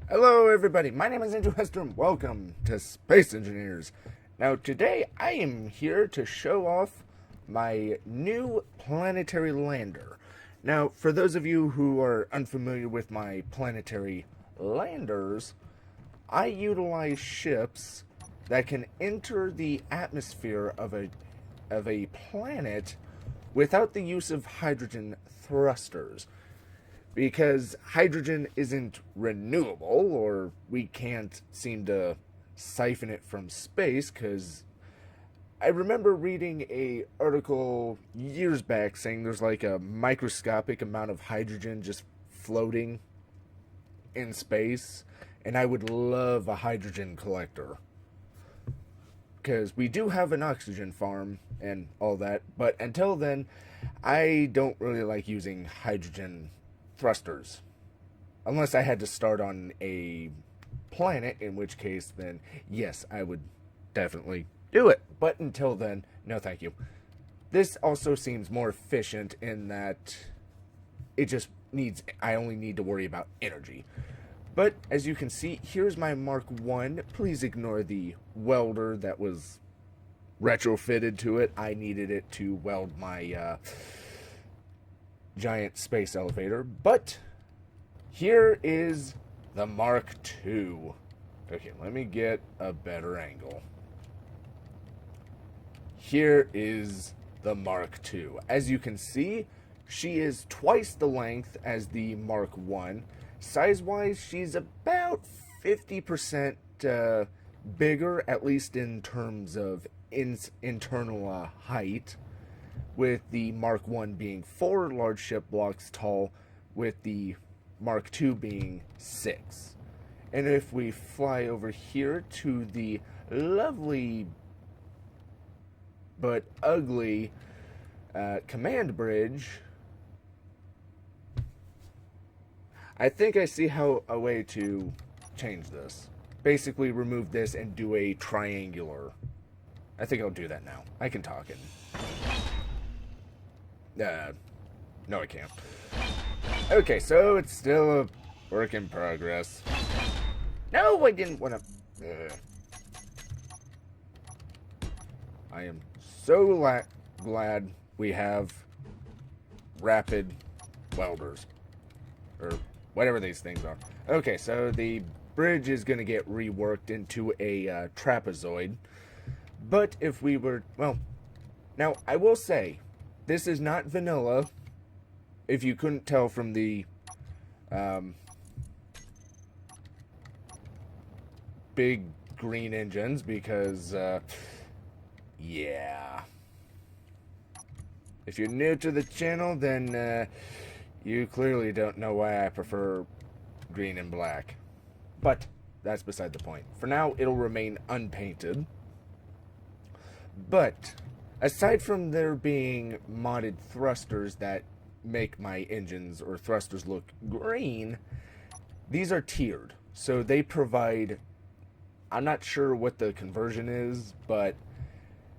Hello everybody, my name is Andrew Hester and welcome to Space Engineers. Now today I am here to show off my new planetary lander. Now for those of you who are unfamiliar with my planetary landers, I utilize ships that can enter the atmosphere of a planet without the use of hydrogen thrusters, because hydrogen isn't renewable, or we can't seem to siphon it from space. Because I remember reading a article years back saying there's like a microscopic amount of hydrogen just floating in space, and I would love a hydrogen collector, because we do have an oxygen farm and all that, but until then I don't really like using hydrogen thrusters. Unless I had to start on a planet, in which case, then yes, I would definitely do it. But until then, no thank you. This also seems more efficient in that I only need to worry about energy. But as you can see, here's my Mark 1. Please ignore the welder that was retrofitted to it. I needed it to weld my giant space elevator. But here is the Mark II. Okay, let me get a better angle. Here is the Mark II. As you can see, she is twice the length as the Mark I. Size-wise, she's about 50% bigger, at least in terms of internal height, with the Mark I being 4 large ship blocks tall, with the Mark II being 6. And if we fly over here to the lovely but ugly command bridge, I think I see a way to change this. Basically remove this and do a triangular. I think I'll do that now. I can talk it. No, I can't. Okay, so it's still a work in progress. No, I didn't want to. I am so glad we have rapid welders, or whatever these things are. Okay, so the bridge is going to get reworked into a trapezoid. But if we were, well, now I will say, this is not vanilla, if you couldn't tell from the big green engines, because, yeah. If you're new to the channel, then you clearly don't know why I prefer green and black. But that's beside the point. For now, it'll remain unpainted. But aside from there being modded thrusters that make my engines or thrusters look green, these are tiered. So they provide, I'm not sure what the conversion is, but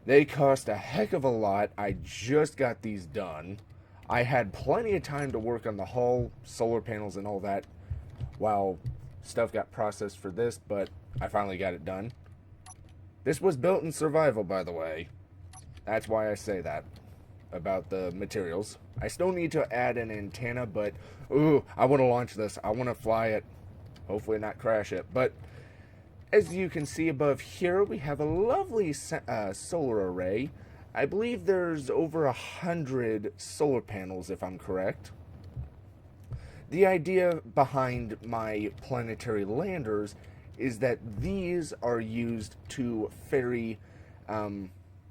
they cost a heck of a lot. I just got these done. I had plenty of time to work on the hull, solar panels, and all that while stuff got processed for this, but I finally got it done. This was built in survival, by the way. That's why I say that about the materials. I still need to add an antenna, but ooh, I want to launch this. I want to fly it. Hopefully not crash it. But as you can see above here, we have a lovely solar array. I believe there's over 100 solar panels, if I'm correct. The idea behind my planetary landers is that these are used to ferry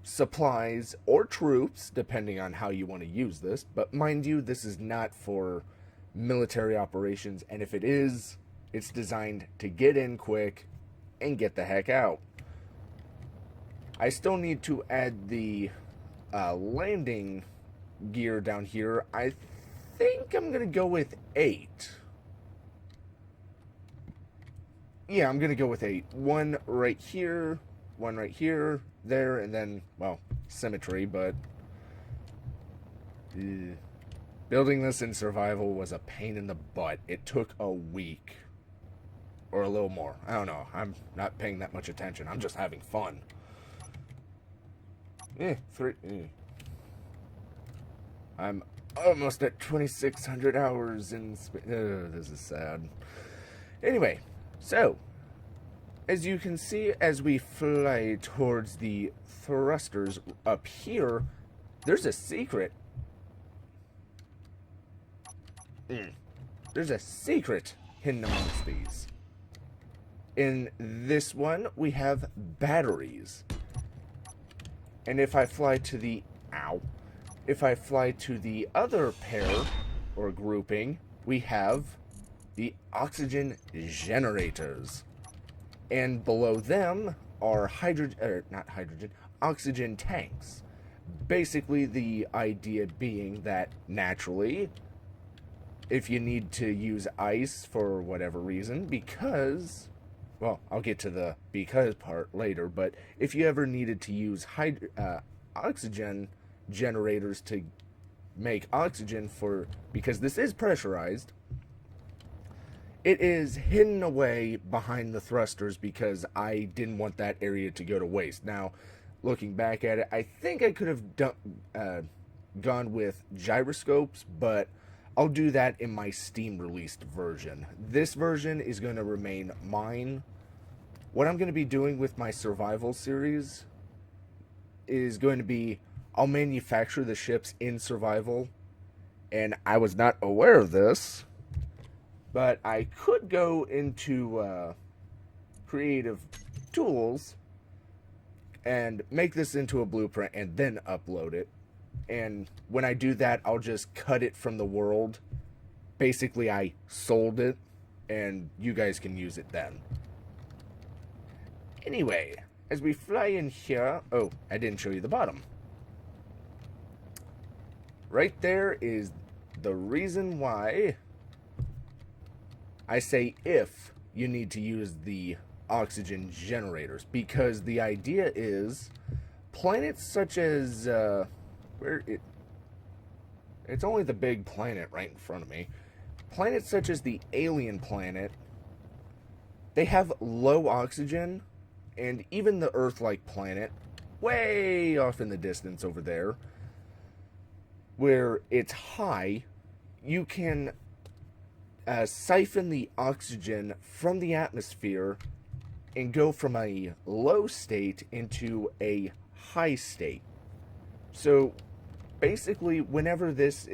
supplies or troops, depending on how you want to use this. But mind you, this is not for military operations, and if it is, it's designed to get in quick and get the heck out. I still need to add the landing gear down here. I think I'm gonna go with 8. Yeah, I'm gonna go with 8. One right here, one right here, there, and then, well, symmetry, but building this in survival was a pain in the butt. It took a week or a little more. I don't know. I'm not paying that much attention. I'm just having fun. I'm almost at 2,600 hours in space. This is sad. Anyway, so, as you can see, as we fly towards the thrusters up here, there's a secret. There's a secret hidden amongst these. In this one, we have batteries. And if I fly to the... If I fly to the other pair, or grouping, we have the oxygen generators. And below them are oxygen tanks. Basically, the idea being that, naturally, if you need to use ice for whatever reason, because... Well, I'll get to the because part later, but if you ever needed to use oxygen generators to make oxygen for... Because this is pressurized, it is hidden away behind the thrusters because I didn't want that area to go to waste. Now, looking back at it, I think I could have gone with gyroscopes, but I'll do that in my Steam released version. This version is going to remain mine. What I'm going to be doing with my survival series is going to be, I'll manufacture the ships in survival, and I was not aware of this, but I could go into creative tools and make this into a blueprint and then upload it. And when I do that, I'll just cut it from the world. Basically, I sold it, and you guys can use it then. Anyway, as we fly in here... Oh, I didn't show you the bottom. Right there is the reason why I say if you need to use the oxygen generators. Because the idea is planets such as... It's only the big planet right in front of me. Planets such as the alien planet, they have low oxygen, and even the Earth-like planet, way off in the distance over there, where it's high, you can siphon the oxygen from the atmosphere and go from a low state into a high state. So basically, whenever this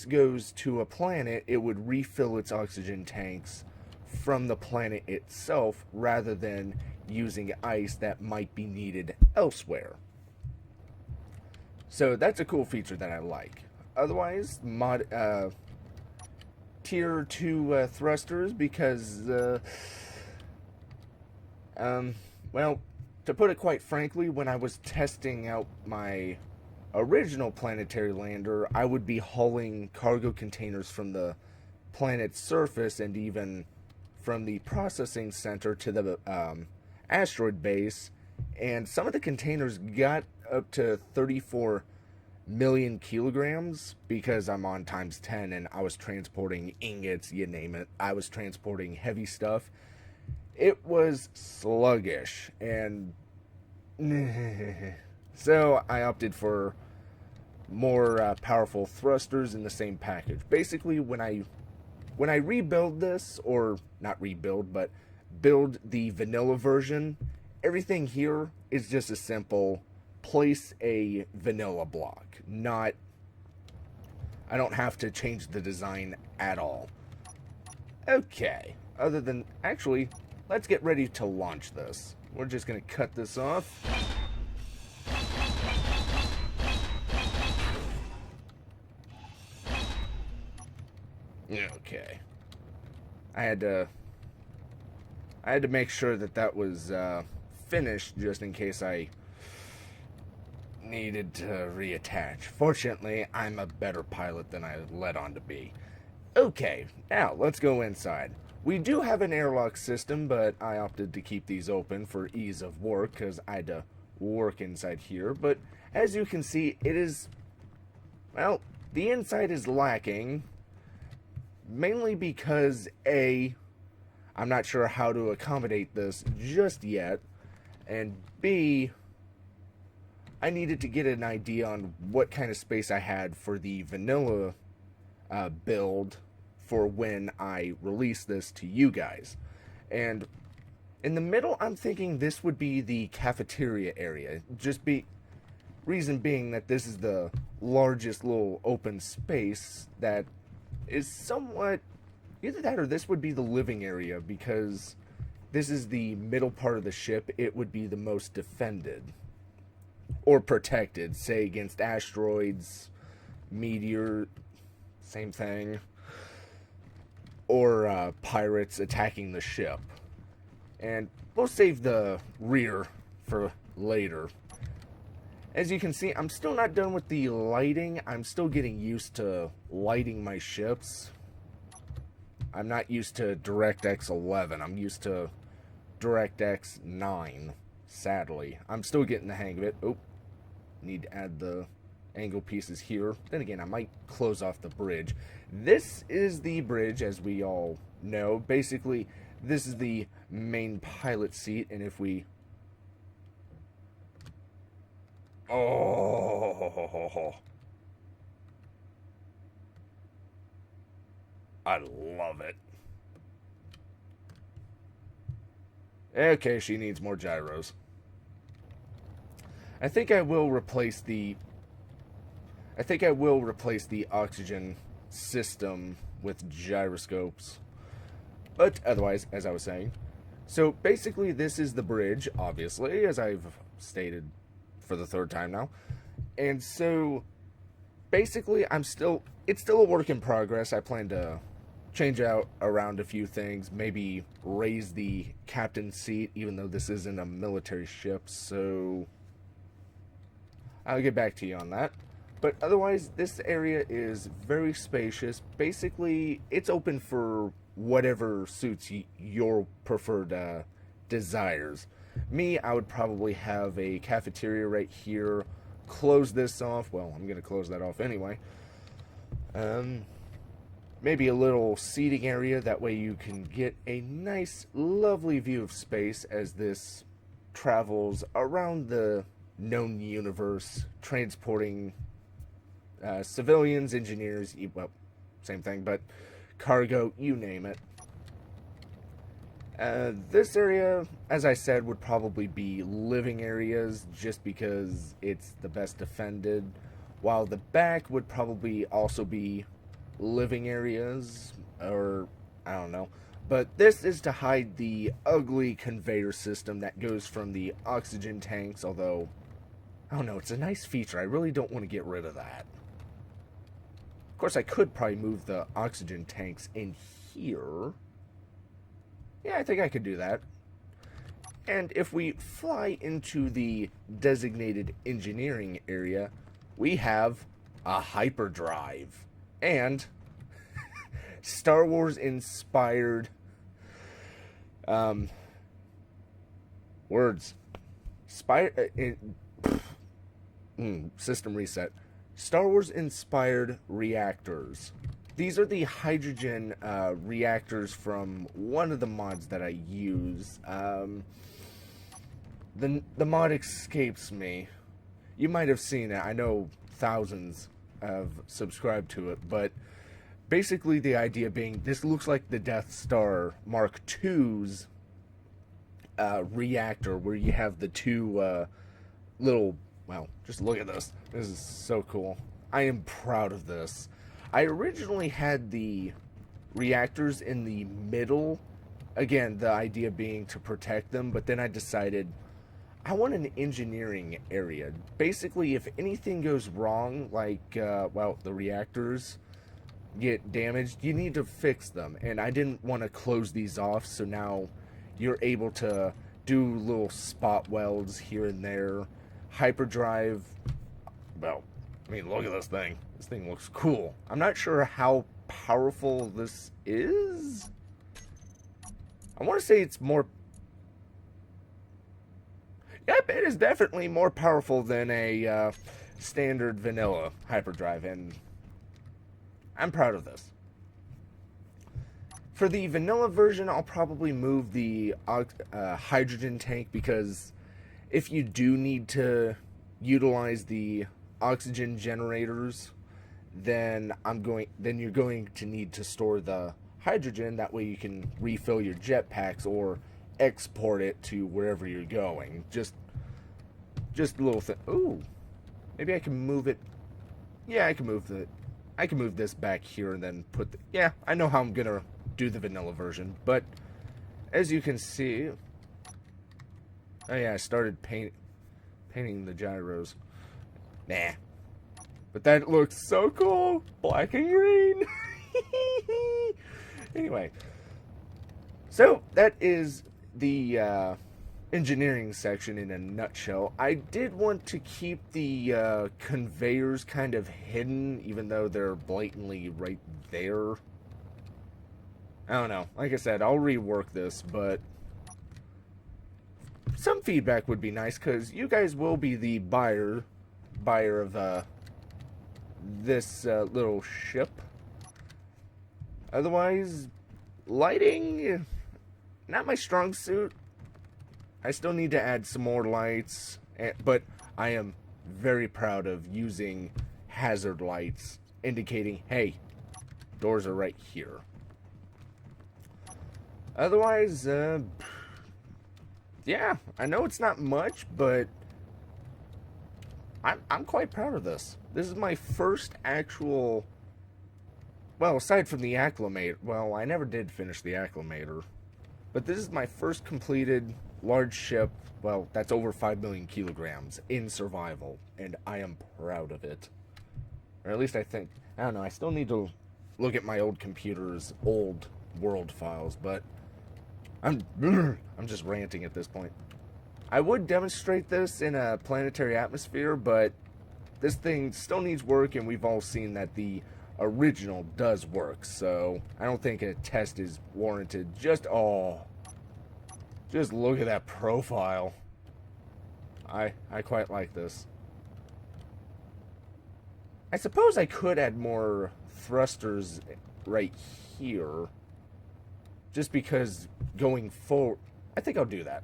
goes to a planet, it would refill its oxygen tanks from the planet itself rather than using ice that might be needed elsewhere. So that's a cool feature that I like. Otherwise, tier 2 thrusters, because well, to put it quite frankly, when I was testing out my original planetary lander, I would be hauling cargo containers from the planet's surface and even from the processing center to the asteroid base, and some of the containers got up to 34 million kilograms because I'm on times 10 and I was transporting ingots, you name it. I was transporting heavy stuff. It was sluggish, and so I opted for more powerful thrusters in the same package. Basically, when I rebuild this, or not rebuild, but build the vanilla version, everything here is just a simple place a vanilla block. I don't have to change the design at all. Okay, actually, let's get ready to launch this. We're just going to cut this off. Okay. I had to make sure that was finished just in case I needed to reattach. Fortunately, I'm a better pilot than I led on to be. Okay, now let's go inside. We do have an airlock system, but I opted to keep these open for ease of work because I had to work inside here. But as you can see, it is, well, the inside is lacking mainly because I'm not sure how to accommodate this just yet, and B, I needed to get an idea on what kind of space I had for the vanilla build for when I release this to you guys. And in the middle, I'm thinking this would be the cafeteria area. Reason being that this is the largest little open space that is somewhat, either that or this would be the living area, because this is the middle part of the ship. It would be the most defended or protected, say against asteroids, meteor, same thing, or pirates attacking the ship. And we'll save the rear for later. As you can see, I'm still not done with the lighting. I'm still getting used to lighting my ships. I'm not used to DirectX 11. I'm used to DirectX 9, sadly. I'm still getting the hang of it. Oh, need to add the angle pieces here. Then again, I might close off the bridge. This is the bridge, as we all know. Basically, this is the main pilot seat, and if we... Oh, I love it. Okay, she needs more gyros. I think I will replace the oxygen system with gyroscopes. But otherwise, as I was saying, so basically this is the bridge, obviously, as I've stated for the third time now. And so basically it's still a work in progress. I plan to change out around a few things, maybe raise the captain's seat, even though this isn't a military ship, so I'll get back to you on that. But otherwise, this area is very spacious. Basically, it's open for whatever suits your preferred desires. Me, I would probably have a cafeteria right here. Close this off. Well, I'm going to close that off anyway. Maybe a little seating area. That way you can get a nice, lovely view of space as this travels around the known universe, transporting civilians, engineers, well, same thing, but cargo, you name it. This area, as I said, would probably be living areas just because it's the best defended, while the back would probably also be living areas, or I don't know. But this is to hide the ugly conveyor system that goes from the oxygen tanks, although, I don't know, it's a nice feature. I really don't want to get rid of that. Of course, I could probably move the oxygen tanks in here. Yeah, I think I could do that. And if we fly into the designated engineering area, we have a hyperdrive and Star Wars inspired system reset. Star Wars inspired reactors. These are the hydrogen reactors from one of the mods that I use. The mod escapes me. You might have seen it. I know thousands have subscribed to it, but basically the idea being this looks like the Death Star Mark II's reactor, where you have the two little, well, just look at this. This is so cool. I am proud of this. I originally had the reactors in the middle. Again, the idea being to protect them, but then I decided I want an engineering area. Basically, if anything goes wrong, like, well, the reactors get damaged, you need to fix them. And I didn't want to close these off, so now you're able to do little spot welds here and there. Hyperdrive, well, I mean, look at this thing. This thing looks cool. I'm not sure how powerful this is. I want to say it's more... Yep, it is definitely more powerful than a standard vanilla hyperdrive, and I'm proud of this. For the vanilla version, I'll probably move the hydrogen tank, because if you do need to utilize the oxygen generators, then you're going to need to store the hydrogen. That way you can refill your jetpacks or export it to wherever you're going. Just a little thing. Ooh, maybe I can move it. Yeah, I can move this back here and then put yeah, I know how I'm gonna do the vanilla version. But as you can see, oh yeah, I started painting the gyros. Nah, but that looks so cool, black and green. Anyway, so that is the engineering section in a nutshell. I did want to keep the conveyors kind of hidden, even though they're blatantly right there. I don't know. Like I said, I'll rework this, but some feedback would be nice, because you guys will be the buyer of this little ship. Otherwise, lighting, not my strong suit. I still need to add some more lights, but I am very proud of using hazard lights, indicating, hey, doors are right here. Otherwise, yeah, I know it's not much, but I'm quite proud of this. This is my first actual, well, aside from the acclimator, well, I never did finish the acclimator, but this is my first completed large ship, well, that's over 5 million kilograms in survival, and I am proud of it. Or at least I think. I don't know, I still need to look at my old computer's old world files, but I'm just ranting at this point. I would demonstrate this in a planetary atmosphere, but this thing still needs work, and we've all seen that the original does work, so I don't think a test is warranted. Just look at that profile. I quite like this. I suppose I could add more thrusters right here, just because going forward, I think I'll do that.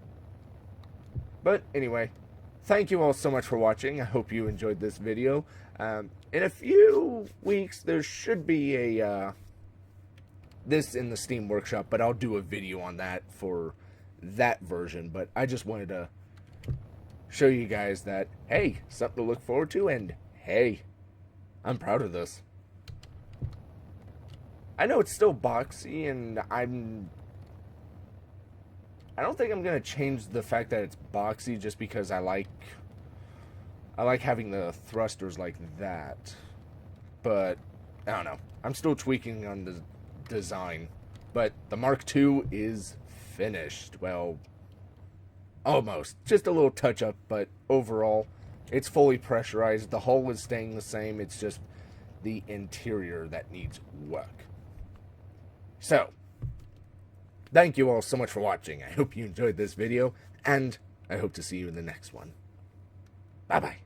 But anyway, thank you all so much for watching. I hope you enjoyed this video. In a few weeks, there should be a this in the Steam Workshop, but I'll do a video on that for that version. But I just wanted to show you guys that, hey, something to look forward to, and hey, I'm proud of this. I know it's still boxy, and I don't think I'm gonna change the fact that it's boxy just because I like having the thrusters like that. But I don't know. I'm still tweaking on the design. But the Mark II is finished. Well, almost. Just a little touch up, but overall, it's fully pressurized. The hull is staying the same. It's just the interior that needs work. So, thank you all so much for watching. I hope you enjoyed this video, and I hope to see you in the next one. Bye-bye.